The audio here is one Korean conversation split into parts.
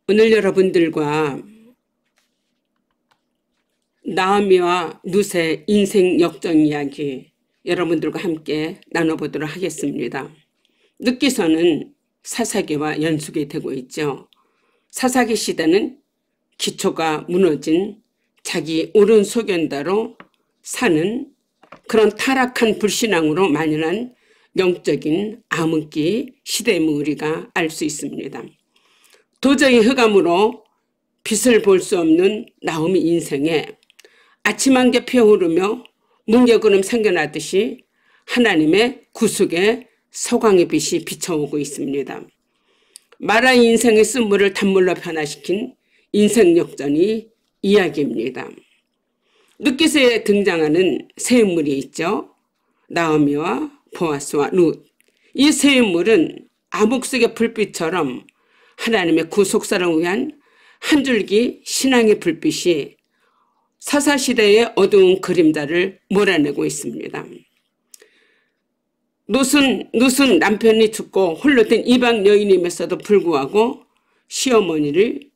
오늘 여러분들과 나오미와 룻의 인생 역전 이야기 여러분들과 함께 나눠보도록 하겠습니다. 룻기서는 사사기와 연속이 되고 있죠. 사사기 시대는 기초가 무너진 자기 옳은 소견대로 사는 그런 타락한 불신앙으로 만연한 영적인 암흑기 시대임을 우리가 알 수 있습니다. 도저히 흑암으로 빛을 볼 수 없는 나오미 인생에 아침 한개 피어오르며 뭉게구름 생겨나듯이 하나님의 구속의 서광의 빛이 비춰오고 있습니다. 마라 인생의 쓴물을 단물로 변화시킨 인생 역전이 이야기입니다. 룻기서에 등장하는 세 인물이 있죠. 나오미와 보아스와 룻. 이 세 인물은 암흑 속의 불빛처럼 하나님의 구속사를 위한 한 줄기 신앙의 불빛이 사사시대의 어두운 그림자를 몰아내고 있습니다. 룻은 남편이 죽고 홀로 된 이방 여인임에서도 불구하고 시어머니를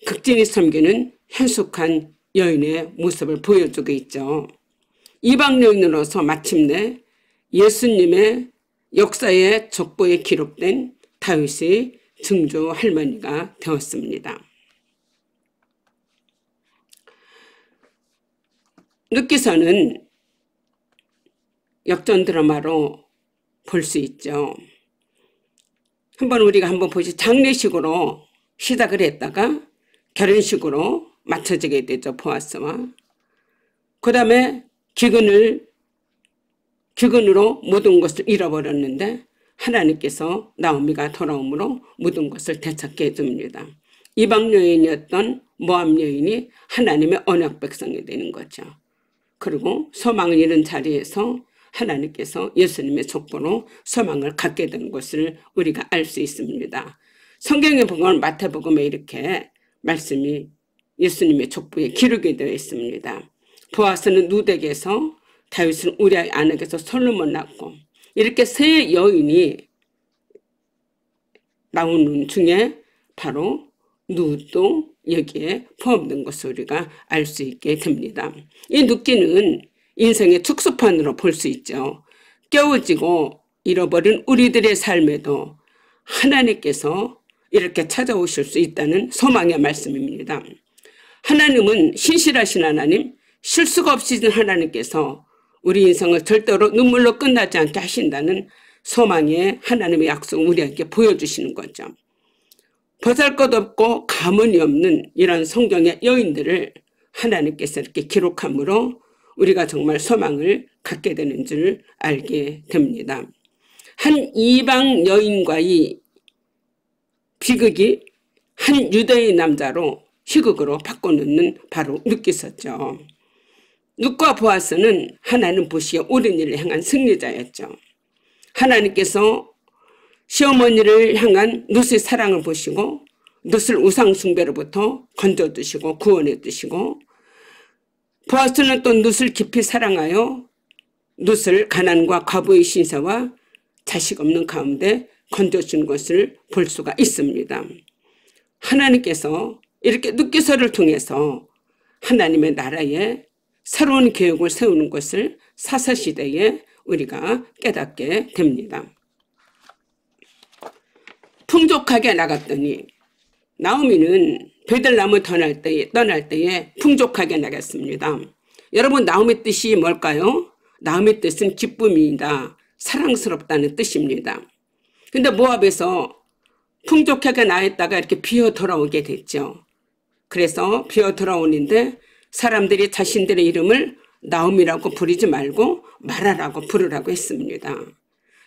극진히 섬기는 현숙한 여인의 모습을 보여주고 있죠. 이방 여인으로서 마침내 예수님의 역사의 족보에 기록된 다윗의 증조 할머니가 되었습니다. 룻기서는 역전 드라마로 볼 수 있죠. 우리가 한번 보시. 장례식으로 시작을 했다가 결혼식으로 맞춰지게 되죠. 보아스와. 그 다음에 기근으로 모든 것을 잃어버렸는데 하나님께서 나오미가 돌아옴으로 모든 것을 되찾게 해줍니다. 이방 여인이었던 모압 여인이 하나님의 언약 백성이 되는 거죠. 그리고 소망을 잃은 자리에서 하나님께서 예수님의 족보로 소망을 갖게 된 것을 우리가 알 수 있습니다. 성경에 보면 마태복음에 이렇게 말씀이 예수님의 족보에 기록이 되어 있습니다. 보아스는 룻에게서, 다윗은 우리아의 아내에게서 솔로몬 낳고, 이렇게 세 여인이 나오는 중에 바로 룻도 여기에 포함된 것을 우리가 알 수 있게 됩니다. 이 룻기는 인생의 특수판으로 볼 수 있죠. 깨어지고 잃어버린 우리들의 삶에도 하나님께서 이렇게 찾아오실 수 있다는 소망의 말씀입니다. 하나님은 신실하신 하나님, 실수가 없으신 하나님께서 우리 인생을 절대로 눈물로 끝나지 않게 하신다는 소망의 하나님의 약속을 우리에게 보여주시는 거죠. 보잘것없고 가문이 없는 이런 성경의 여인들을 하나님께서 이렇게 기록함으로 우리가 정말 소망을 갖게 되는 줄 알게 됩니다. 한 이방 여인과의 비극이 한 유대인 남자로 희극으로 바꿔놓는 바로 룻기서죠. 룻과 보아스는 하나님 보시기에 옳은 일을 향한 승리자였죠. 하나님께서 시어머니를 향한 룻의 사랑을 보시고 룻을 우상 숭배로부터 건져주시고 구원해 주시고, 보아스는 또 룻을 깊이 사랑하여 룻을 가난과 과부의 신세와 자식 없는 가운데 건져준 것을 볼 수가 있습니다. 하나님께서 이렇게 룻기서를 통해서 하나님의 나라에 새로운 계획을 세우는 것을 사사시대에 우리가 깨닫게 됩니다. 풍족하게 나갔더니 나오미는 베들레헴을 떠날 때에 풍족하게 나갔습니다. 여러분, 나오미 뜻이 뭘까요? 나오미 뜻은 기쁨이다, 사랑스럽다는 뜻입니다. 근데 모압에서 풍족하게 나했다가 이렇게 비어 돌아오게 됐죠. 그래서 비어 돌아오는데 사람들이 자신들의 이름을 나오미라고 부르지 말고 마라라고 부르라고 했습니다.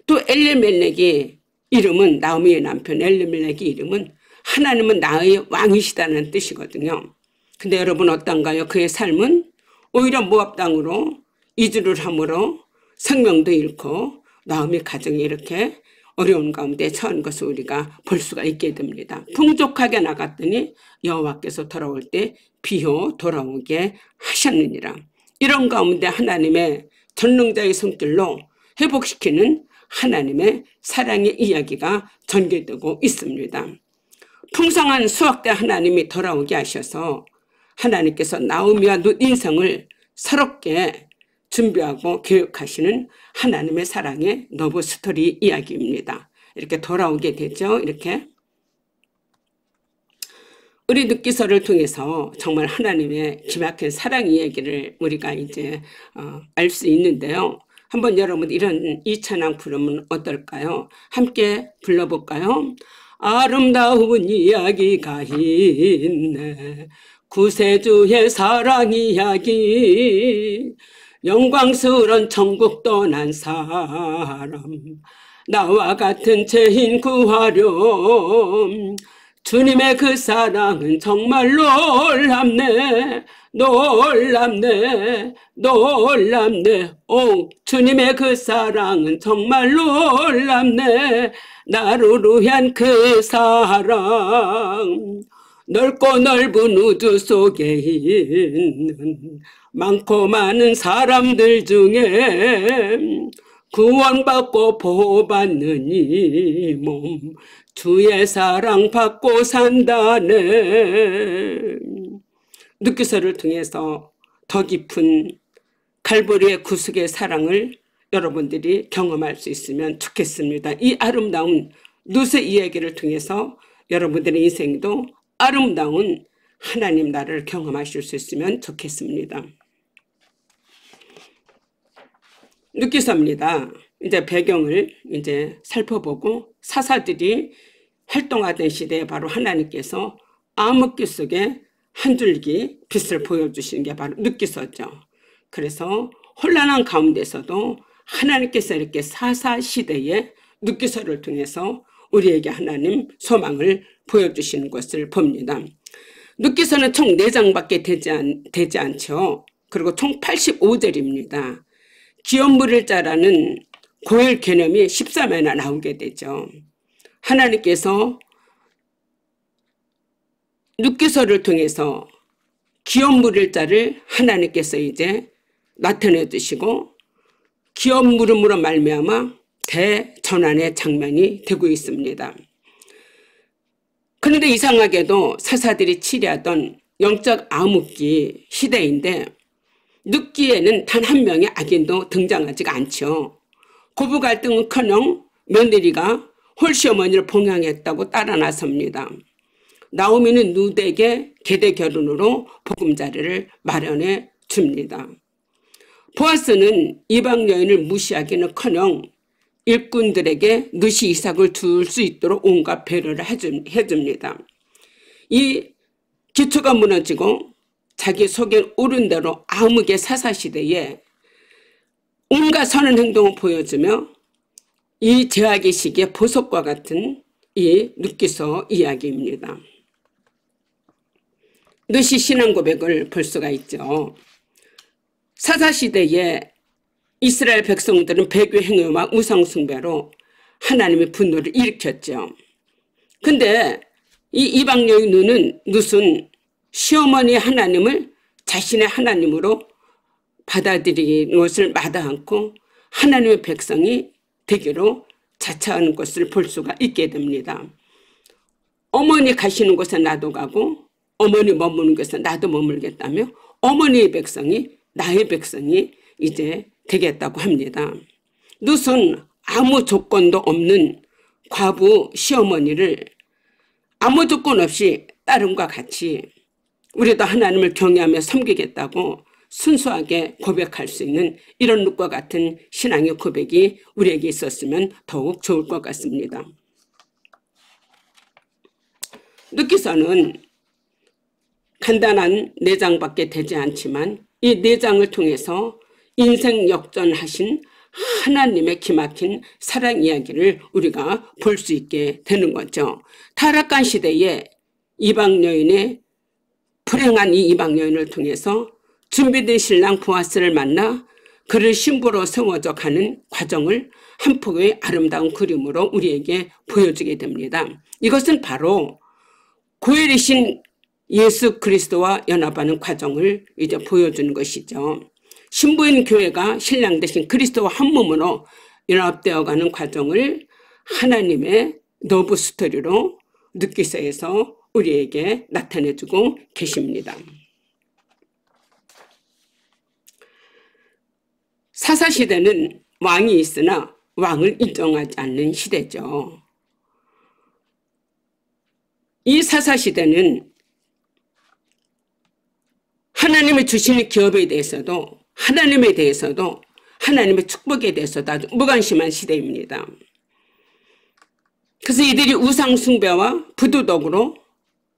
또 엘리멜렉의 이름은, 나오미의 남편 엘리멜렉의 이름은 하나님은 나의 왕이시다는 뜻이거든요. 근데 여러분 어떤가요? 그의 삶은 오히려 모압 땅으로 이주를 함으로 생명도 잃고 나오미 가정이 이렇게 어려운 가운데 처한 것을 우리가 볼 수가 있게 됩니다. 풍족하게 나갔더니 여호와께서 돌아올 때 비어 돌아오게 하셨느니라. 이런 가운데 하나님의 전능자의 손길로 회복시키는 하나님의 사랑의 이야기가 전개되고 있습니다. 풍성한 수확대 하나님이 돌아오게 하셔서 하나님께서 나오미와 룻 인생을 새롭게 준비하고 교육하시는 하나님의 사랑의 러브 스토리 이야기입니다. 이렇게 돌아오게 되죠. 이렇게 우리 룻기서를 통해서 정말 하나님의 기막힌 사랑 이야기를 우리가 이제 알 수 있는데요. 한번 여러분 이 찬양 부르면 어떨까요? 함께 불러볼까요? 아름다운 이야기가 있네. 구세주의 사랑 이야기. 영광스런 천국 떠난 사람. 나와 같은 죄인 구하렴. 주님의 그 사랑은 정말 놀랍네. 놀랍네. 놀랍네. 오, 주님의 그 사랑은 정말 놀랍네. 나를 위한 그 사랑. 넓고 넓은 우주 속에 있는 많고 많은 사람들 중에 구원받고 보호받는 이 몸 주의 사랑 받고 산다네. 룻기서를 통해서 더 깊은 갈보리의 구속의 사랑을 여러분들이 경험할 수 있으면 좋겠습니다. 이 아름다운 룻의 이야기를 통해서 여러분들의 인생도 아름다운 하나님 나라를 경험하실 수 있으면 좋겠습니다. 룻기서입니다. 이제 배경을 이제 살펴보고 사사들이 활동하던 시대에 바로 하나님께서 암흑기 속에 한 줄기 빛을 보여주시는 게 바로 룻기서죠. 그래서 혼란한 가운데서도 하나님께서 이렇게 사사시대에 룻기서를 통해서 우리에게 하나님 소망을 보여주시는 것을 봅니다. 룻기서는 총 4장밖에 되지 않죠. 그리고 총 85절입니다. 기업물을 자라는 고열 개념이 13회나 나오게 되죠. 하나님께서 룻기서를 통해서 기업물을 자를 하나님께서 이제 나타내 주시고 기업 물음으로 말미암아 대전환의 장면이 되고 있습니다. 그런데 이상하게도 사사들이 치리하던 영적 암흑기 시대인데 룻기에는 단 한 명의 악인도 등장하지가 않죠. 고부 갈등은커녕 며느리가 홀시어머니를 봉양했다고 따라 나섭니다. 나오미는 룻에게 계대 결혼으로 보금자리를 마련해 줍니다. 보아스는 이방 여인을 무시하기는커녕 일꾼들에게 룻이 이삭을 줄 수 있도록 온갖 배려를 해줍니다. 이 기초가 무너지고 자기 속에 오른 대로 암흑의 사사시대에 온갖 선한 행동을 보여주며 이 제약의 시기에 보석과 같은 이 룻기서 이야기입니다. 룻이 신앙 고백을 볼 수가 있죠. 사사시대에 이스라엘 백성들은 배교 행위와 우상숭배로 하나님의 분노를 일으켰죠. 근데 이 이방 여인 룻은 시어머니 하나님을 자신의 하나님으로 받아들이는 것을 마다 않고 하나님의 백성이 되기로 자처하는 것을 볼 수가 있게 됩니다. 어머니 가시는 곳에 나도 가고 어머니 머무는 곳에 나도 머물겠다며 어머니의 백성이 나의 백성이 이제 되겠다고 합니다. 룻은 아무 조건도 없는 과부 시어머니를 아무 조건 없이 딸음과 같이 우리도 하나님을 경외하며 섬기겠다고 순수하게 고백할 수 있는 이런 룻과 같은 신앙의 고백이 우리에게 있었으면 더욱 좋을 것 같습니다. 룻기서는 간단한 4장밖에 되지 않지만 이 4장을 통해서 인생 역전하신 하나님의 기막힌 사랑 이야기를 우리가 볼 수 있게 되는 거죠. 타락한 시대에 이방 여인의 불행한 이 이방 여인을 통해서 준비된 신랑 보아스를 만나 그를 신부로 세워져 가는 과정을 한 폭의 아름다운 그림으로 우리에게 보여주게 됩니다. 이것은 바로 고혈이신 예수 그리스도와 연합하는 과정을 이제 보여주는 것이죠. 신부인 교회가 신랑 대신 그리스도와 한 몸으로 연합되어 가는 과정을 하나님의 러브 스토리로 룻기서에서 우리에게 나타내주고 계십니다. 사사시대는 왕이 있으나 왕을 인정하지 않는 시대죠. 이 사사시대는 하나님이 주시는 기업에 대해서도 하나님에 대해서도 하나님의 축복에 대해서도 아주 무관심한 시대입니다. 그래서 이들이 우상 숭배와 부도덕으로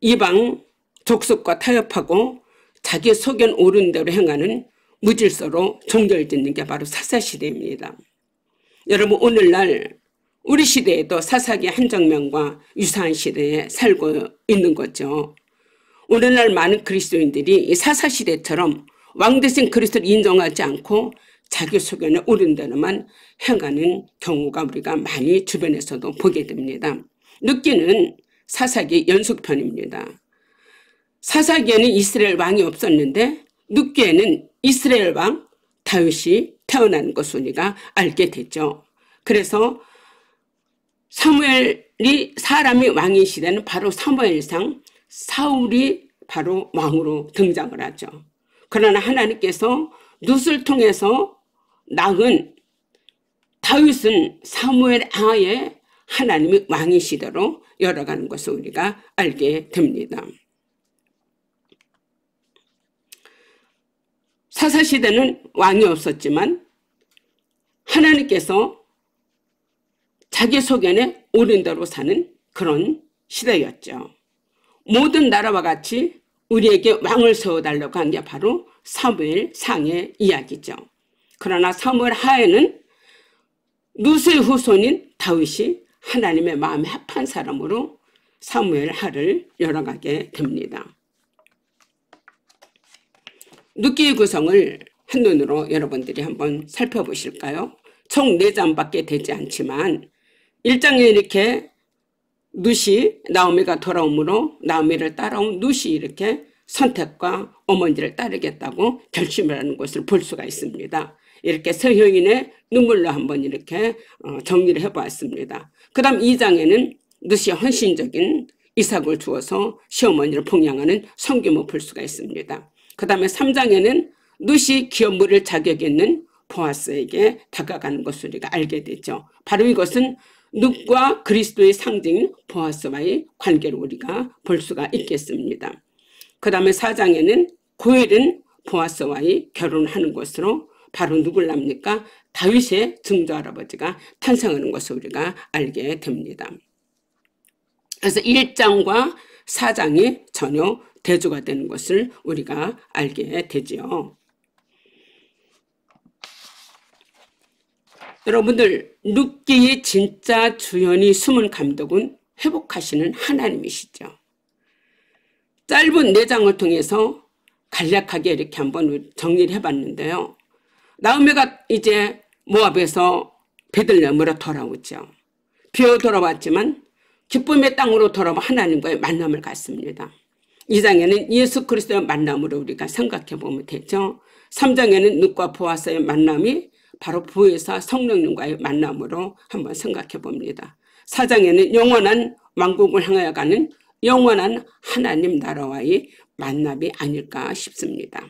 이방 족속과 타협하고 자기 소견 옳은 대로 행하는 무질서로 종결짓는 게 바로 사사시대입니다. 여러분, 오늘날 우리 시대에도 사사기 한정명과 유사한 시대에 살고 있는 거죠. 오늘날 많은 그리스도인들이 이 사사시대처럼 왕 대신 그리스도를 인정하지 않고 자기 소견에 옳은 대로만 행하는 경우가 우리가 많이 주변에서도 보게 됩니다. 룻기는 사사기 연속편입니다. 사사기에는 이스라엘 왕이 없었는데 룻기에는 이스라엘 왕 다윗이 태어나는 것을 우리가 알게 되죠. 그래서 사무엘이 사람이 왕인 시대는 바로 사무엘상 사울이 바로 왕으로 등장을 하죠. 그러나 하나님께서 룻을 통해서 낳은 다윗은 사무엘 하에 하나님이 왕인 시대로 열어가는 것을 우리가 알게 됩니다. 사사시대는 왕이 없었지만 하나님께서 자기 소견에 옳은 대로 사는 그런 시대였죠. 모든 나라와 같이 우리에게 왕을 세워달라고 한 게 바로 사무엘 상의 이야기죠. 그러나 사무엘 하에는 룻의 후손인 다윗이 하나님의 마음에 합한 사람으로 사무엘 하를 열어가게 됩니다. 룻기의 구성을 한눈으로 여러분들이 한번 살펴보실까요? 총 4장밖에 되지 않지만 1장에 이렇게 룻이 나오미가 돌아오므로 나오미를 따라온 룻이 이렇게 선택과 어머니를 따르겠다고 결심을 하는 것을 볼 수가 있습니다. 이렇게 서효인의 눈물로 한번 이렇게 정리를 해보았습니다. 그 다음 2장에는 룻이 헌신적인 이삭을 주어서 시어머니를 봉양하는 성규모 볼 수가 있습니다. 그 다음에 3장에는 룻이 기업 물을 자격 있는 보아스에게 다가가는 것을 우리가 알게 되죠. 바로 이것은 룻과 그리스도의 상징인 보아스와의 관계를 우리가 볼 수가 있겠습니다. 그 다음에 4장에는 고엘은 보아스와의 결혼하는 것으로 바로 누굴 납니까? 다윗의 증조할아버지가 탄생하는 것을 우리가 알게 됩니다. 그래서 1장과 4장이 전혀 대조가 되는 것을 우리가 알게 되지요. 여러분들, 룻기의 진짜 주연이 숨은 감독은 회복하시는 하나님이시죠. 짧은 4장을 통해서 간략하게 이렇게 한번 정리를 해봤는데요. 나오미가 이제 모압에서 베들레헴으로 돌아오죠. 비어 돌아왔지만 기쁨의 땅으로 돌아와 하나님과의 만남을 갖습니다. 2장에는 예수 그리스도의 만남으로 우리가 생각해 보면 되죠. 3장에는 룻과 보아스의 만남이 바로 보혜사 성령님과의 만남으로 한번 생각해 봅니다. 4장에는 영원한 왕국을 향하여 가는 영원한 하나님 나라와의 만남이 아닐까 싶습니다.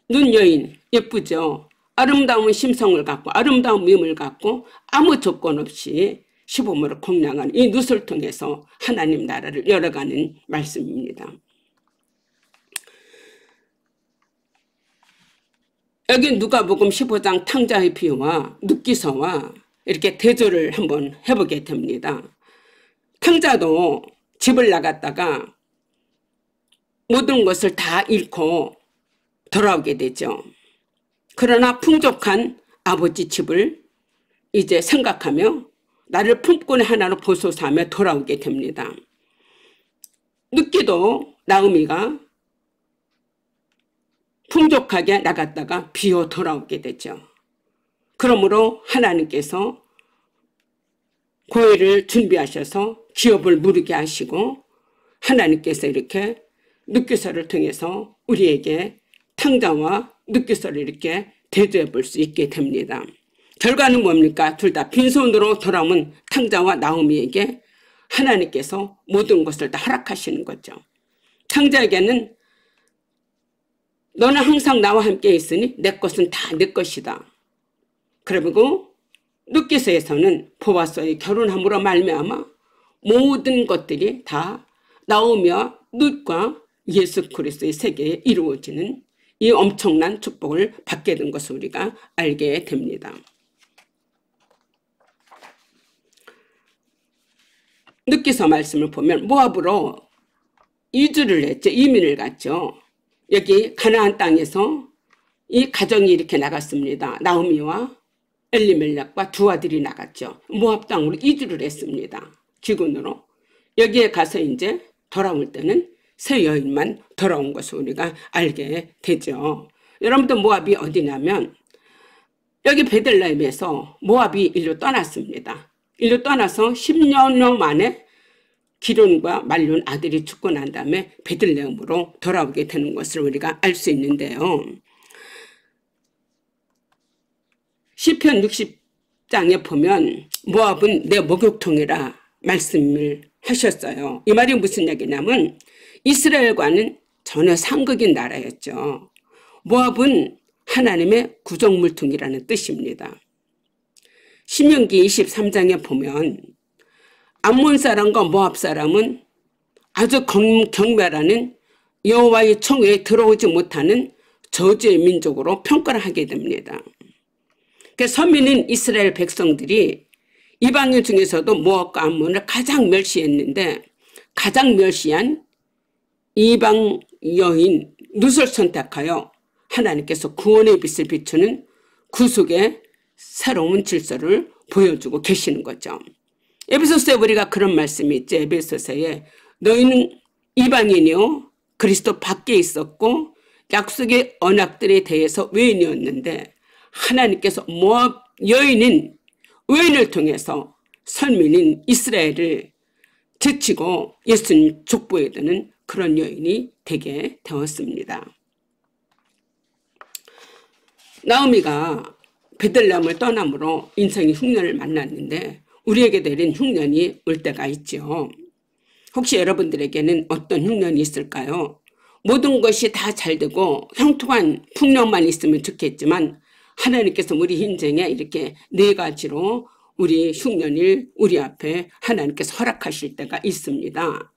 룻 여인 예쁘죠. 아름다운 심성을 갖고 아름다운 미움을 갖고 아무 조건 없이 시부모를 공양하는 이 룻을 통해서 하나님 나라를 열어가는 말씀입니다. 여기 누가복음 15장 탕자의 비유와 룻기서와 이렇게 대조를 한번 해보게 됩니다. 탕자도 집을 나갔다가 모든 것을 다 잃고 돌아오게 되죠. 그러나 풍족한 아버지 집을 이제 생각하며 나를 품꾼의 하나로 보소서 하며 돌아오게 됩니다. 룻기도 나오미가 풍족하게 나갔다가 비어 돌아오게 되죠. 그러므로 하나님께서 고해를 준비하셔서 기업을 무르게 하시고 하나님께서 이렇게 룻기서를 통해서 우리에게 탕자와 룻기서를 이렇게 대조해 볼 수 있게 됩니다. 결과는 뭡니까? 둘 다 빈손으로 돌아온 탕자와 나오미에게 하나님께서 모든 것을 다 허락하시는 거죠. 창자에게는 너는 항상 나와 함께 있으니 내 것은 다 내 것이다. 그리고 룻기서에서는 보아서의 결혼함으로 말미암아 모든 것들이 다 나오미와 룻과 예수 그리스도의 세계에 이루어지는 이 엄청난 축복을 받게 된 것을 우리가 알게 됩니다. 룻기서 말씀을 보면 모압으로 이주를 했죠. 이민을 갔죠. 여기 가나안 땅에서 이 가정이 이렇게 나갔습니다. 나오미와 엘리멜렉과 두 아들이 나갔죠. 모압 땅으로 이주를 했습니다. 귀군으로. 여기에 가서 이제 돌아올 때는 세 여인만 돌아온 것을 우리가 알게 되죠. 여러분들 모압이 어디냐면 여기 베들레헴에서 모압이 일로 떠났습니다. 일로 떠나서 10년 만에 기론과 말론 아들이 죽고 난 다음에 베들레헴으로 돌아오게 되는 것을 우리가 알 수 있는데요. 시편 60장에 보면 모압은 내 목욕통이라 말씀을 하셨어요. 이 말이 무슨 얘기냐면 이스라엘과는 전혀 상극인 나라였죠. 모압은 하나님의 구정물통이라는 뜻입니다. 신명기 23장에 보면 암몬 사람과 모압 사람은 아주 경멸하는 여호와의 총회에 들어오지 못하는 저주의 민족으로 평가를 하게 됩니다. 서민인 이스라엘 백성들이 이방인 중에서도 모압과 암몬을 가장 멸시했는데 가장 멸시한 이방 여인 룻을 선택하여 하나님께서 구원의 빛을 비추는 구속의 새로운 질서를 보여주고 계시는 거죠. 에베소서에 우리가 그런 말씀이 있죠. 에베소서에 너희는 이방인이요 그리스도 밖에 있었고 약속의 언약들에 대해서 외인이었는데 하나님께서 모압 여인인 외인을 통해서 선민인 이스라엘을 제치고 예수님 족보에 드는 그런 여인이 되게 되었습니다. 나오미가 베들레헴을 떠남으로 인생의 흉년을 만났는데 우리에게 내린 흉년이 올 때가 있죠. 혹시 여러분들에게는 어떤 흉년이 있을까요? 모든 것이 다 잘되고 형통한 풍년만 있으면 좋겠지만 하나님께서 우리 인생에 이렇게 네 가지로 우리 흉년을 우리 앞에 하나님께서 허락하실 때가 있습니다.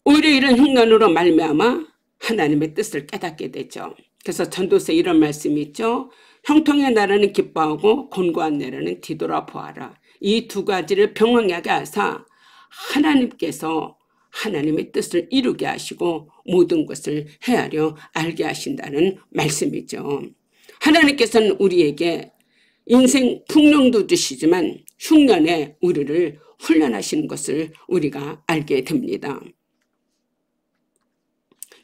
오히려 이런 흉년으로 말미암아 하나님의 뜻을 깨닫게 되죠. 그래서 전도서에 이런 말씀이 있죠. 형통의 나라는 기뻐하고 곤고한 나라는 뒤돌아보아라. 이 두 가지를 병행하게 하사 하나님께서 하나님의 뜻을 이루게 하시고 모든 것을 헤아려 알게 하신다는 말씀이죠. 하나님께서는 우리에게 인생 풍년도 주시지만 흉년에 우리를 훈련하시는 것을 우리가 알게 됩니다.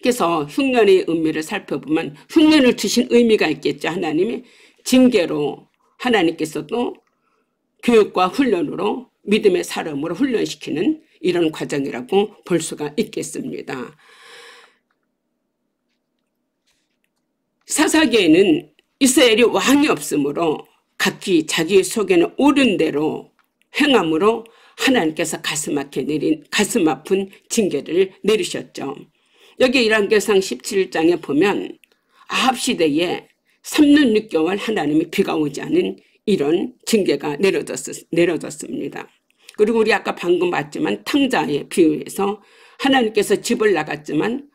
그래서 흉년의 의미를 살펴보면 흉년을 주신 의미가 있겠죠. 하나님이 징계로 하나님께서도 교육과 훈련으로 믿음의 사람으로 훈련시키는 이런 과정이라고 볼 수가 있겠습니다. 사사기에는 이스라엘이 왕이 없으므로 각기 자기 속에는 옳은 대로 행함으로 하나님께서 가슴 아픈 징계를 내리셨죠. 여기 열왕기상 17장에 보면 아합 시대에 3년 6개월 하나님이 비가 오지 않은 이런 징계가 내려졌습니다. 그리고 우리 아까 방금 봤지만 탕자에 비유해서 하나님께서 집을 나갔지만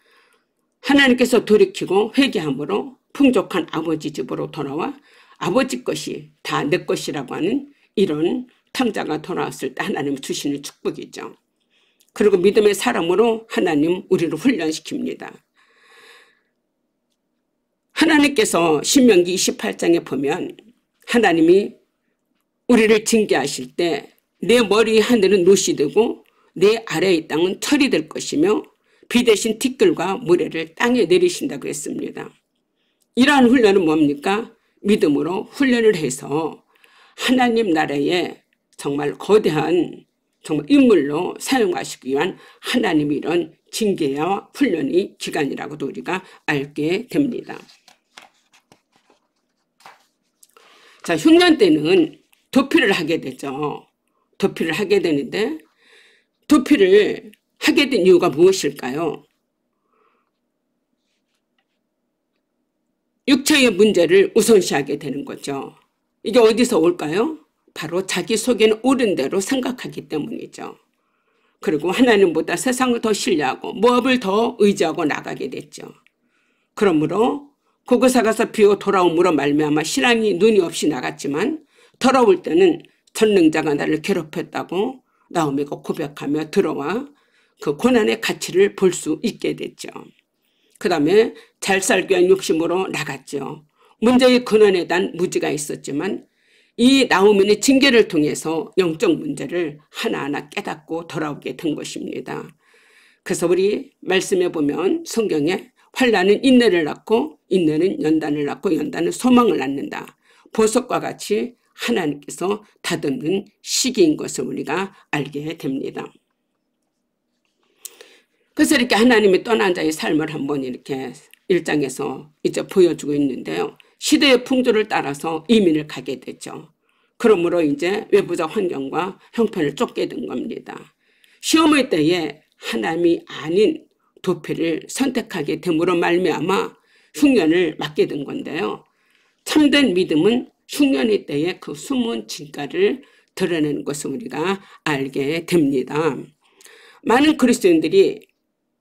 하나님께서 돌이키고 회개함으로 풍족한 아버지 집으로 돌아와 아버지 것이 다 내 것이라고 하는 이런 탕자가 돌아왔을 때 하나님 주시는 축복이죠. 그리고 믿음의 사람으로 하나님 우리를 훈련시킵니다. 하나님께서 신명기 28장에 보면 하나님이 우리를 징계하실 때 내 머리 하늘은 노시 되고 내 아래의 땅은 철이 될 것이며 비 대신 티끌과 모래를 땅에 내리신다고 했습니다. 이러한 훈련은 뭡니까? 믿음으로 훈련을 해서 하나님 나라에 정말 거대한 정말 인물로 사용하시기 위한 하나님의 이런 징계와 훈련의 기간이라고도 우리가 알게 됩니다. 자, 흉년 때는 도피를 하게 되죠. 도피를 하게 되는데 도피를 하게 된 이유가 무엇일까요? 육체의 문제를 우선시하게 되는 거죠. 이게 어디서 올까요? 바로 자기 속에는 옳은 대로 생각하기 때문이죠. 그리고 하나님보다 세상을 더 신뢰하고 모압을 더 의지하고 나가게 됐죠. 그러므로 그곳에 가서 비어 돌아옴으로 말미암아 신앙이 눈이 없이 나갔지만 돌아올 때는 전능자가 나를 괴롭혔다고 나오미가 고백하며 들어와 그 고난의 가치를 볼 수 있게 됐죠. 그 다음에 잘 살기 위한 욕심으로 나갔죠. 문제의 근원에 대한 무지가 있었지만 이 나오미의 징계를 통해서 영적 문제를 하나하나 깨닫고 돌아오게 된 것입니다. 그래서 우리 말씀해 보면 성경에 환난은 인내를 낳고 인내는 연단을 낳고 연단은 소망을 낳는다. 보석과 같이 하나님께서 다듬는 시기인 것을 우리가 알게 됩니다. 그래서 이렇게 하나님이 떠난 자의 삶을 한번 이렇게 1장에서 이제 보여주고 있는데요. 시대의 풍조를 따라서 이민을 가게 되죠. 그러므로 이제 외부적 환경과 형편을 쫓게 된 겁니다. 시험의 때에 하나님이 아닌 도피를 선택하게 됨으로 말미암아 흉년을 맞게 된 건데요. 참된 믿음은 흉년의 때에 그 숨은 진가를 드러내는 것을 우리가 알게 됩니다. 많은 그리스도인들이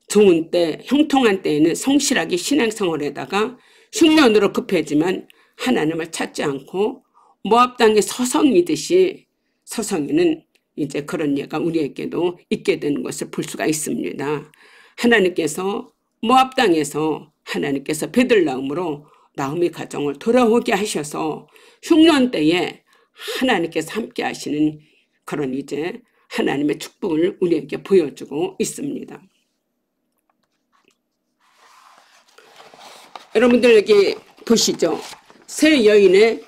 좋은 때, 형통한 때에는 성실하게 신앙생활에다가 흉년으로 급해지만 하나님을 찾지 않고 모압 땅의 서성이듯이 서성이는 이제 그런 예가 우리에게도 있게 되는 것을 볼 수가 있습니다. 하나님께서 모압 땅에서 하나님께서 베들레헴으로 나오미 가정을 돌아오게 하셔서 흉년 때에 하나님께서 함께 하시는 그런 이제 하나님의 축복을 우리에게 보여주고 있습니다. 여러분들 여기 보시죠. 새 여인의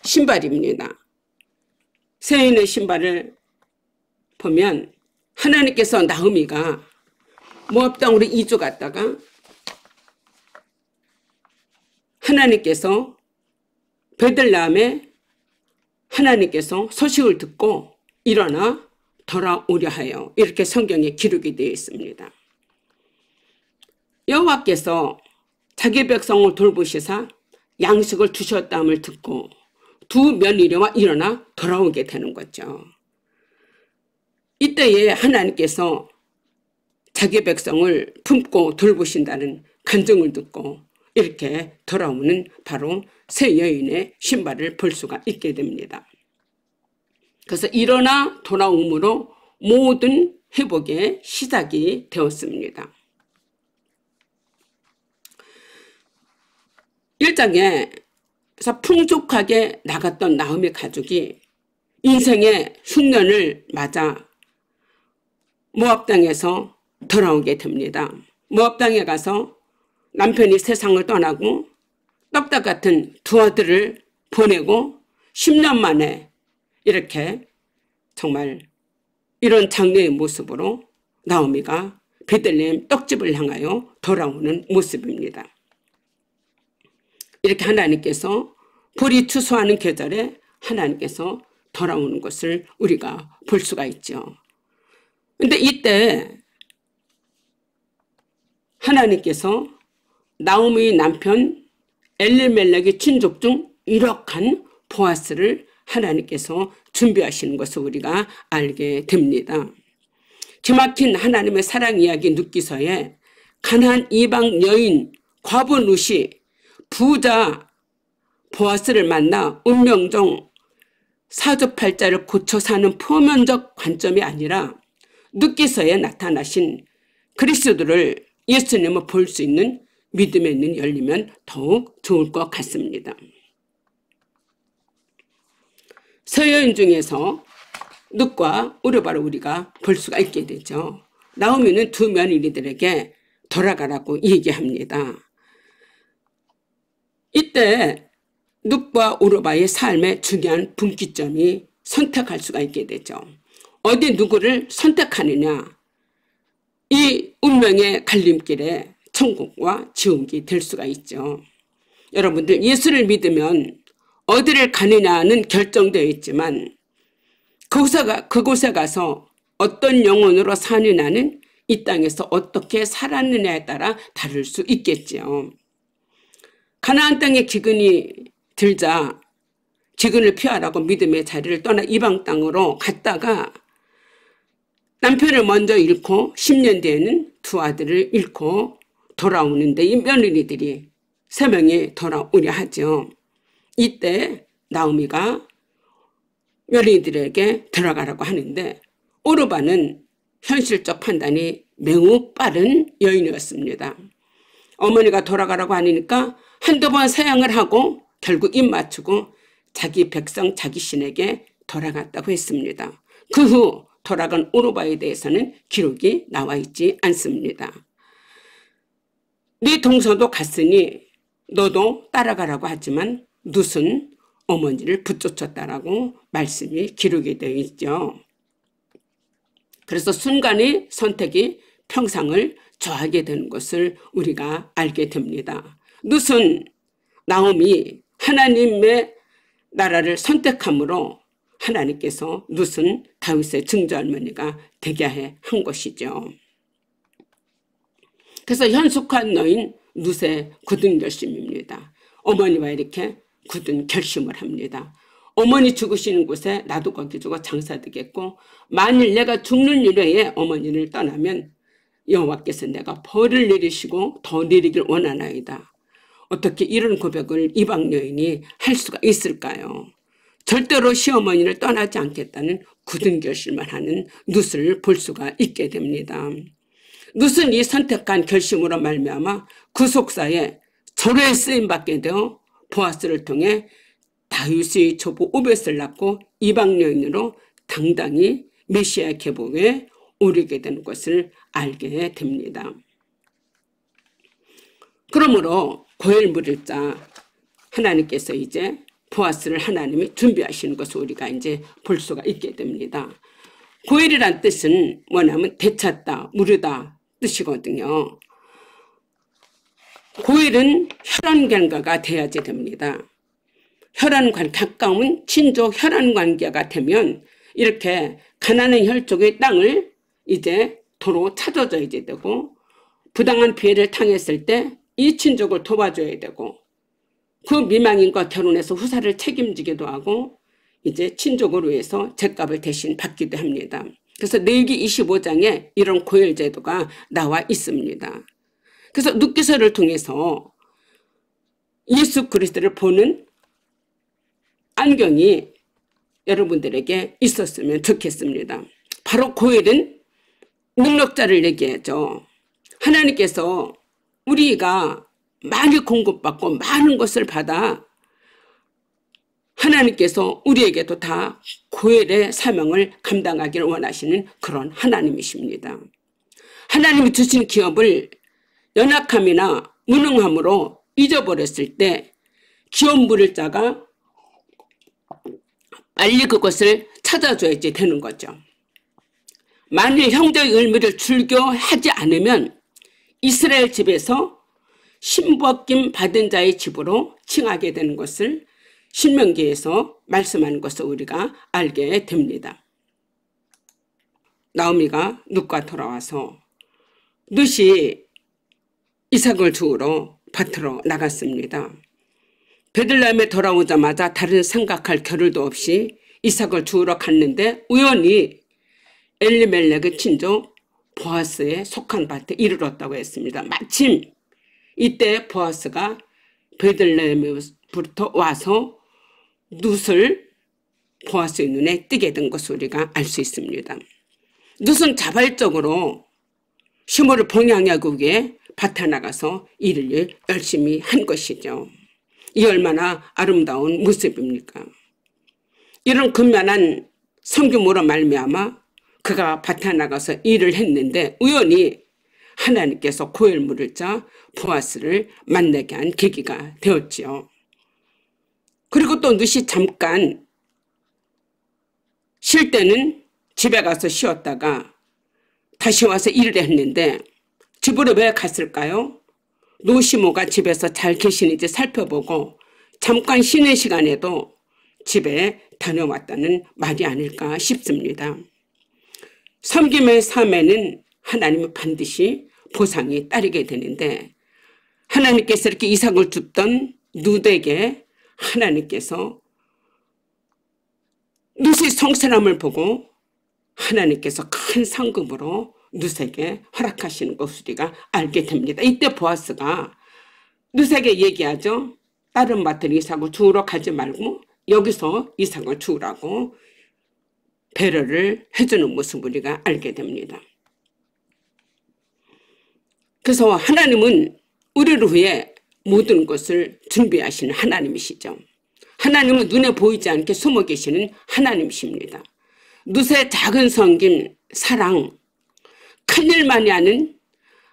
신발입니다. 새 여인의 신발을 보면 하나님께서 나오미가 모압 땅으로 이주 갔다가 하나님께서 베들레헴에 하나님께서 소식을 듣고 일어나 돌아오려 하여 이렇게 성경에 기록이 되어 있습니다. 여호와께서 자기 백성을 돌보시사 양식을 주셨다함을 듣고 두 며느리와 일어나 돌아오게 되는 거죠. 이때에 하나님께서 자기 백성을 품고 돌보신다는 간증을 듣고 이렇게 돌아오는 바로 새 여인의 신발을 볼 수가 있게 됩니다. 그래서 일어나 돌아옴으로 모든 회복의 시작이 되었습니다. 1장에서 풍족하게 나갔던 나오미 가족이 인생의 흉년을 맞아 모압 땅에서 돌아오게 됩니다. 모압 땅에 가서 남편이 세상을 떠나고 떡닭 같은 두 아들을 보내고 10년 만에 이렇게 정말 이런 장래의 모습으로 나오미가 베들레헴 떡집을 향하여 돌아오는 모습입니다. 이렇게 하나님께서 볼이 추수하는 계절에 하나님께서 돌아오는 것을 우리가 볼 수가 있죠. 그런데 이때 하나님께서 나오미의 남편 엘리멜렉의 친족 중 유력한 보아스를 하나님께서 준비하시는 것을 우리가 알게 됩니다. 기막힌 하나님의 사랑 이야기 눕기서에 가나안 이방 여인 과부 룻이 부자 보아스를 만나 운명종 사주팔자를 고쳐 사는 표면적 관점이 아니라 눕기서에 나타나신 그리스도를 예수님을 볼 수 있는 믿음의 눈이 열리면 더욱 좋을 것 같습니다. 서여인 중에서 룻과 오르바를 우리가 볼 수가 있게 되죠. 나오미는 두 며느리들에게 돌아가라고 얘기합니다. 이때 룻과 오르바의 삶의 중요한 분기점이 선택할 수가 있게 되죠. 어디 누구를 선택하느냐, 이 운명의 갈림길에 천국과 지옥이 될 수가 있죠. 여러분들 예수를 믿으면 어디를 가느냐는 결정되어 있지만 그곳에 가서 어떤 영혼으로 사느냐는 이 땅에서 어떻게 살았느냐에 따라 다를 수 있겠지요. 가나안 땅에 기근이 들자 기근을 피하라고 믿음의 자리를 떠나 이방 땅으로 갔다가 남편을 먼저 잃고 10년 뒤에는 두 아들을 잃고 돌아오는데 이 며느리들이 3명이 돌아오려 하죠. 이때 나오미가 며느리들에게 들어가라고 하는데 오르바는 현실적 판단이 매우 빠른 여인이었습니다. 어머니가 돌아가라고 하니까 한두 번 사양을 하고 결국 입 맞추고 자기 백성 자기 신에게 돌아갔다고 했습니다. 그 후 돌아간 오르바에 대해서는 기록이 나와 있지 않습니다. 네 동서도 갔으니 너도 따라가라고 하지만 룻은 어머니를 붙쫓았다라고 말씀이 기록이 되어 있죠. 그래서 순간의 선택이 평상을 저하게 되는 것을 우리가 알게 됩니다. 룻은 나오미 하나님의 나라를 선택함으로 하나님께서 룻은 다윗의 증조할머니가 되게 한 것이죠. 그래서 현숙한 여인 룻의 굳은 결심입니다. 어머니와 이렇게 굳은 결심을 합니다. 어머니 죽으시는 곳에 나도 거기 죽어 장사되겠고 만일 내가 죽는 일에 어머니를 떠나면 여호와께서 내가 벌을 내리시고 더 내리길 원하나이다. 어떻게 이런 고백을 이방 여인이 할 수가 있을까요? 절대로 시어머니를 떠나지 않겠다는 굳은 결심을 하는 룻을 볼 수가 있게 됩니다. 룻은 이 선택한 결심으로 말미암아 구속사에 절호의 쓰임받게 되어 보아스를 통해 다윗의 조부 오벳을 낳고 이방 여인으로 당당히 메시아 계보에 오르게 되는 것을 알게 됩니다. 그러므로 고엘 물을 자 하나님께서 이제 보아스를 하나님이 준비하시는 것을 우리가 이제 볼 수가 있게 됩니다. 고엘이란 뜻은 뭐냐면 되찾다, 물으다 뜻이거든요. 고엘은 혈연관계가 돼야지 됩니다. 가까운 친족 혈연관계가 되면 이렇게 가난한 혈족의 땅을 이제 도로 찾아줘야 되고 부당한 피해를 당했을 때 이 친족을 도와줘야 되고 그 미망인과 결혼해서 후사를 책임지기도 하고 이제 친족으로 해서 죗값을 대신 받기도 합니다. 그래서 레위기 25장에 이런 고엘 제도가 나와 있습니다. 그래서 룻기서를 통해서 예수 그리스도를 보는 안경이 여러분들에게 있었으면 좋겠습니다. 바로 고엘은 능력자를 얘기하죠. 하나님께서 우리가 많이 공급받고 많은 것을 받아 하나님께서 우리에게도 다 고엘의 사명을 감당하기를 원하시는 그런 하나님이십니다. 하나님이 주신 기업을 연약함이나 무능함으로 잊어버렸을 때 기업 물을 자가 빨리 그것을 찾아줘야지 되는 거죠. 만일 형제의 의무를 출교하지 않으면 이스라엘 집에서 신부업김 받은 자의 집으로 칭하게 되는 것을 신명기에서 말씀하는 것을 우리가 알게 됩니다. 나오미가 룻과 돌아와서 룻이 이삭을 주우러 밭으로 나갔습니다. 베들레헴에 돌아오자마자 다른 생각할 겨를도 없이 이삭을 주우러 갔는데 우연히 엘리멜렉의 친족 보아스에 속한 밭에 이르렀다고 했습니다. 마침 이때 보아스가 베들레헴부터 와서 룻을 보아스의 눈에 띄게 된 것을 우리가 알 수 있습니다. 룻은 자발적으로 시므를 봉양하기 위해 밭에 나가서 일을 열심히 한 것이죠. 이 얼마나 아름다운 모습입니까? 이런 근면한 성규모로 말미암아 그가 밭에 나가서 일을 했는데 우연히 하나님께서 고엘 물을 자 보아스를 만나게 한 계기가 되었지요. 그리고 또 룻이 잠깐 쉴 때는 집에 가서 쉬었다가 다시 와서 일을 했는데 집으로 왜 갔을까요? 노시모가 집에서 잘 계시는지 살펴보고 잠깐 쉬는 시간에도 집에 다녀왔다는 말이 아닐까 싶습니다. 섬김의 삶에는 하나님은 반드시 보상이 따르게 되는데 하나님께서 이렇게 이삭을 줍던 룻에게 하나님께서 룻의 성실함을 보고 하나님께서 큰 상급으로 룻에게 허락하시는 것을 우리가 알게 됩니다. 이때 보아스가 룻에게 얘기하죠. 다른 밭을 이삭을 주우러 가지 말고 여기서 이삭을 주우라고 배려를 해주는 모습을 우리가 알게 됩니다. 그래서 하나님은 우리를 위해 모든 것을 준비하시는 하나님이시죠. 하나님은 눈에 보이지 않게 숨어 계시는 하나님이십니다. 룻의 작은 섬김, 사랑, 큰일 많이 하는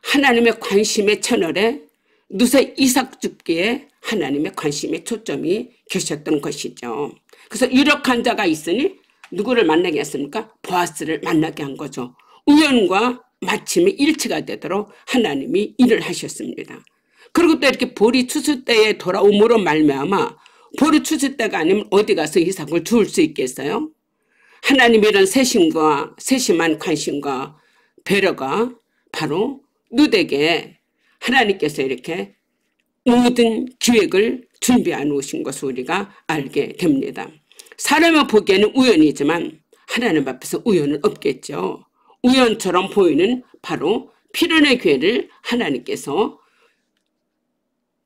하나님의 관심의 채널에 룻의 이삭 줍기에 하나님의 관심의 초점이 계셨던 것이죠. 그래서 유력한 자가 있으니 누구를 만나게 했습니까? 보아스를 만나게 한 거죠. 우연과 마침이 일치가 되도록 하나님이 일을 하셨습니다. 그리고 또 이렇게 보리 추수 때에 돌아옴으로 말미암아 보리 추수 때가 아니면 어디 가서 이삭을 주울 수 있겠어요? 하나님의 이런 세심한 관심과 배려가 바로 룻에게 하나님께서 이렇게 모든 기획을 준비해 놓으신 것을 우리가 알게 됩니다. 사람이 보기에는 우연이지만 하나님 앞에서 우연은 없겠죠. 우연처럼 보이는 바로 필연의 기회를 하나님께서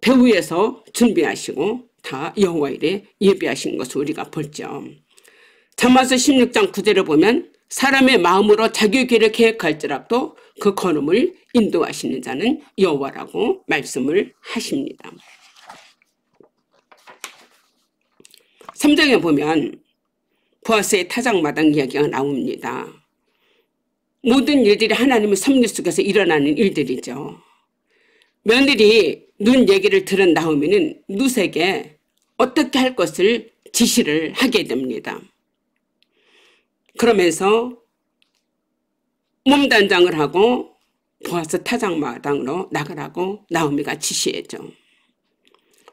배후에서 준비하시고 다 여호와 일에 예비하신 것을 우리가 볼죠. 잠언서 16장 9절을 보면 사람의 마음으로 자기 길을 계획할지라도 그 걸음을 인도하시는 자는 여호와라고 말씀을 하십니다. 3장에 보면 보아스의 타작마당 이야기가 나옵니다. 모든 일들이 하나님의 섭리 속에서 일어나는 일들이죠. 며느리 룻 얘기를 들은 나오미는 룻에게 어떻게 할 것을 지시를 하게 됩니다. 그러면서 몸단장을 하고 보아스 타작마당으로 나가라고 나오미가 지시했죠.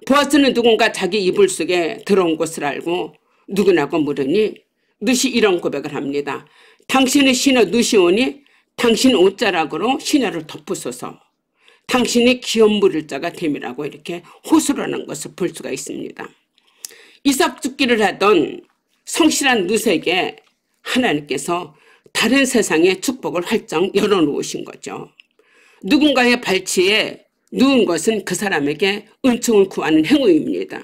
보아스는 누군가 자기 이불 속에 들어온 것을 알고 누구냐고 물으니 룻이 이런 고백을 합니다. 당신의 시녀 룻이 오니 당신 옷자락으로 시녀를 덮으소서. 당신이 기업 물을 자가 됨이라고 이렇게 호소를 하는 것을 볼 수가 있습니다. 이삭 죽기를 하던 성실한 룻에게 하나님께서 다른 세상의 축복을 활짝 열어놓으신 거죠. 누군가의 발치에 누운 것은 그 사람에게 은총을 구하는 행위입니다.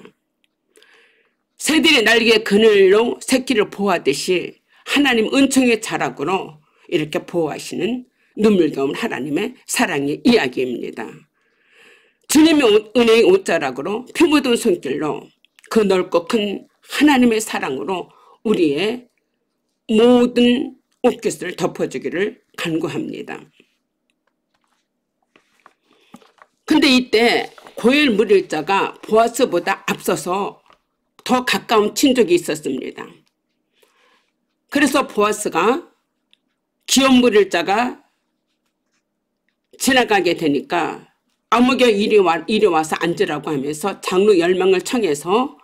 새들이 날개 그늘로 새끼를 보호하듯이 하나님 은총의 자락으로 이렇게 보호하시는 눈물겨운 하나님의 사랑의 이야기입니다. 주님의 은혜의 옷자락으로 피 묻은 손길로 그 넓고 큰 하나님의 사랑으로 우리의 모든 옷깃을 덮어주기를 간구합니다. 근데 이때 고엘 물을 자가 보아스보다 앞서서 더 가까운 친족이 있었습니다. 그래서 보아스가 기업 물을 자가 지나가게 되니까 아무개 이리 와서 앉으라고 하면서 장로 10명을 청해서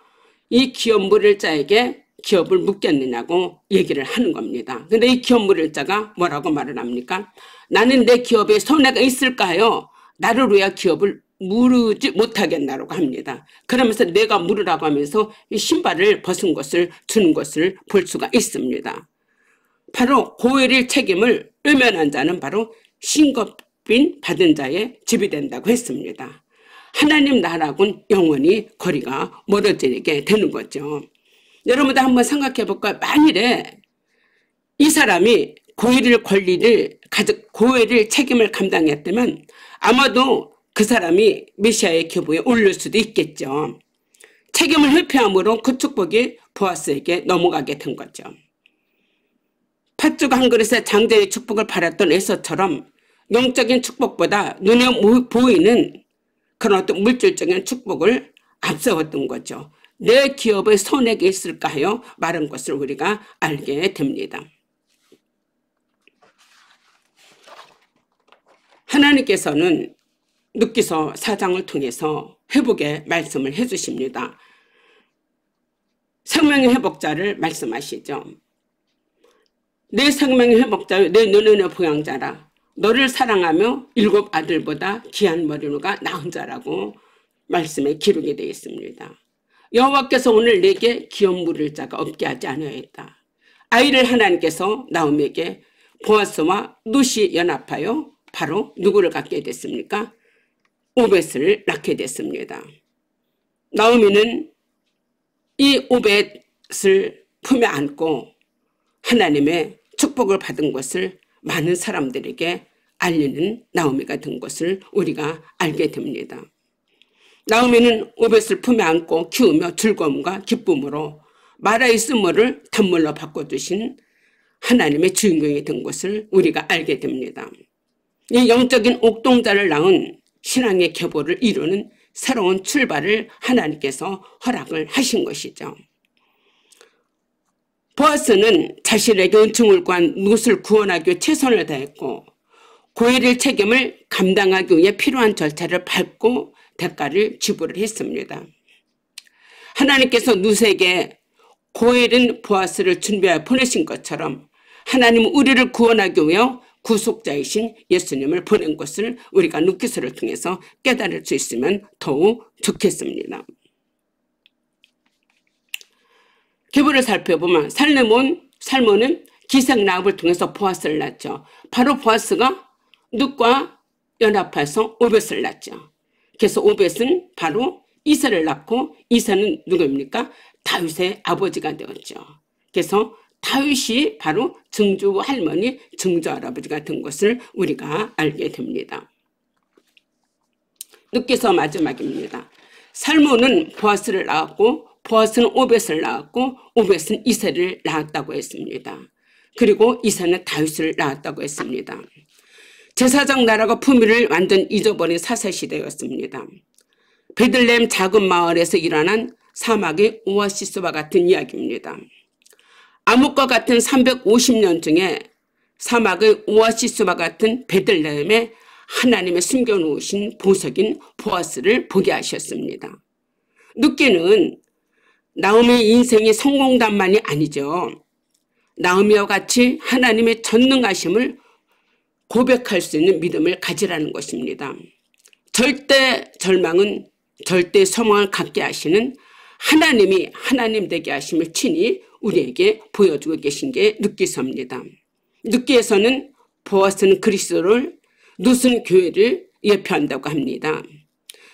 이 기업 물을 자에게 기업을 묻겠느냐고 얘기를 하는 겁니다. 근데 이 기업 물을 자가 뭐라고 말을 합니까? 나는 내 기업에 손해가 있을까요? 나를 위해 기업을 물지 못하겠나라고 합니다. 그러면서 내가 물으라고 하면서 이 신발을 벗은 것을 주는 것을 볼 수가 있습니다. 바로 고엘의 책임을 외면한 자는 바로 신급빈 받은 자의 집이 된다고 했습니다. 하나님 나라하고는 영원히 거리가 멀어지게 되는 거죠. 여러분도 한번 생각해 볼까요? 만일에 이 사람이 고엘의 권리를 고엘의 책임을 감당했다면 아마도 그 사람이 메시아의 교부에 올릴 수도 있겠죠. 책임을 회피함으로 그 축복이 보아스에게 넘어가게 된 거죠. 팥죽 한 그릇에 장자의 축복을 바랐던 에서처럼 영적인 축복보다 눈에 보이는 그런 어떤 물질적인 축복을 앞세웠던 거죠. 내 기업의 손해가 있을까요? 말한 것을 우리가 알게 됩니다. 하나님께서는 룻기서 4장을 통해서 회복의 말씀을 해주십니다. 생명의 회복자를 말씀하시죠. 내 생명의 회복자요 내 눈의 보양자라. 너를 사랑하며 7 아들보다 귀한 머리누가 낳은 자라고 말씀에 기록이 되어 있습니다. 여호와께서 오늘 내게 기업 물을 자가 없게 하지 아니하였다. 아이를 하나님께서 나오미에게 보아스와 룻이 연합하여 바로 누구를 갖게 됐습니까? 오벳을 낳게 됐습니다. 나오미는 이 오벳을 품에 안고 하나님의 축복을 받은 것을 많은 사람들에게 알리는 나오미가 된 것을 우리가 알게 됩니다. 나오미는 오벳을 품에 안고 키우며 즐거움과 기쁨으로 마라의 쓴물을 단물로 바꿔주신 하나님의 주인공이 된 것을 우리가 알게 됩니다. 이 영적인 옥동자를 낳은 신앙의 계보를 이루는 새로운 출발을 하나님께서 허락을 하신 것이죠. 보아스는 자신에게 은총을 구한 룻을 구원하기 위해 최선을 다했고 고엘의 책임을 감당하기 위해 필요한 절차를 밟고 대가를 지불을 했습니다. 하나님께서 룻에게 고엘은 보아스를 준비하여 보내신 것처럼 하나님은 우리를 구원하기 위해 구속자이신 예수님을 보낸 것을 우리가 룻기서를 통해서 깨달을 수 있으면 더욱 좋겠습니다. 계보를 살펴보면 살몬은 기생 라합을 통해서 보아스를 낳죠. 바로 보아스가 룻과 연합해서 오벳을 낳죠. 그래서 오벳은 바로 이새를 낳고 이새는 누구입니까? 다윗의 아버지가 되었죠. 그래서 다윗이 바로 증조 할머니, 증조 할아버지가 된 것을 우리가 알게 됩니다. 룻기서 마지막입니다. 살몬은 보아스를 낳았고 보아스는 오벳을 낳았고 오벳은 이새를 낳았다고 했습니다. 그리고 이새는 다윗을 낳았다고 했습니다. 제사장 나라가 품위를 완전 잊어버린 사사시대였습니다. 베들레헴 작은 마을에서 일어난 사막의 오아시스와 같은 이야기입니다. 암흑과 같은 350년 중에 사막의 오아시스와 같은 베들레헴에 하나님의 숨겨놓으신 보석인 보아스를 보게 하셨습니다. 룻기는 나오미의 인생의 성공담만이 아니죠. 나오미와 같이 하나님의 전능하심을 고백할 수 있는 믿음을 가지라는 것입니다. 절대 절망은 절대 소망을 갖게 하시는 하나님이 하나님 되게 하심을 친히 우리에게 보여주고 계신 게 룻기서입니다. 룻기에서는 보아스는 그리스도를, 룻은 교회를 예표한다고 합니다.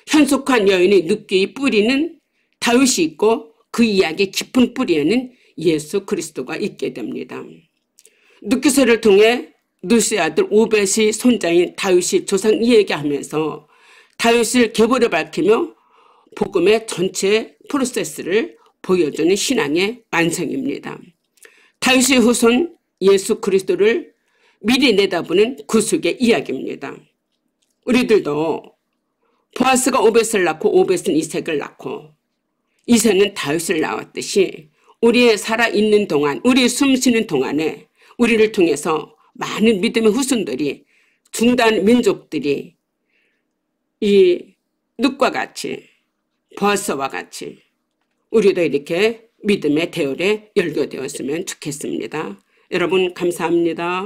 현숙한 여인의 룻기의 뿌리는 다윗이 있고 그 이야기 깊은 뿌리에는 예수 그리스도가 있게 됩니다. 룻기서를 통해 룻의 아들 오벳의 손자인 다윗이 조상 이야기하면서 다윗을 계보를 밝히며 복음의 전체 프로세스를 보여주는 신앙의 완성입니다. 다윗의 후손 예수 그리스도를 미리 내다보는 구속의 이야기입니다. 우리들도 보아스가 오벳을 낳고 오벳은 이색을 낳고 이새는 다윗을 낳았듯이 우리의 살아있는 동안, 우리 숨쉬는 동안에 우리를 통해서 많은 믿음의 후손들이, 중단 민족들이 이 룻과 같이, 보아스와 같이 우리도 이렇게 믿음의 대열에 열려되었으면 좋겠습니다. 여러분 감사합니다.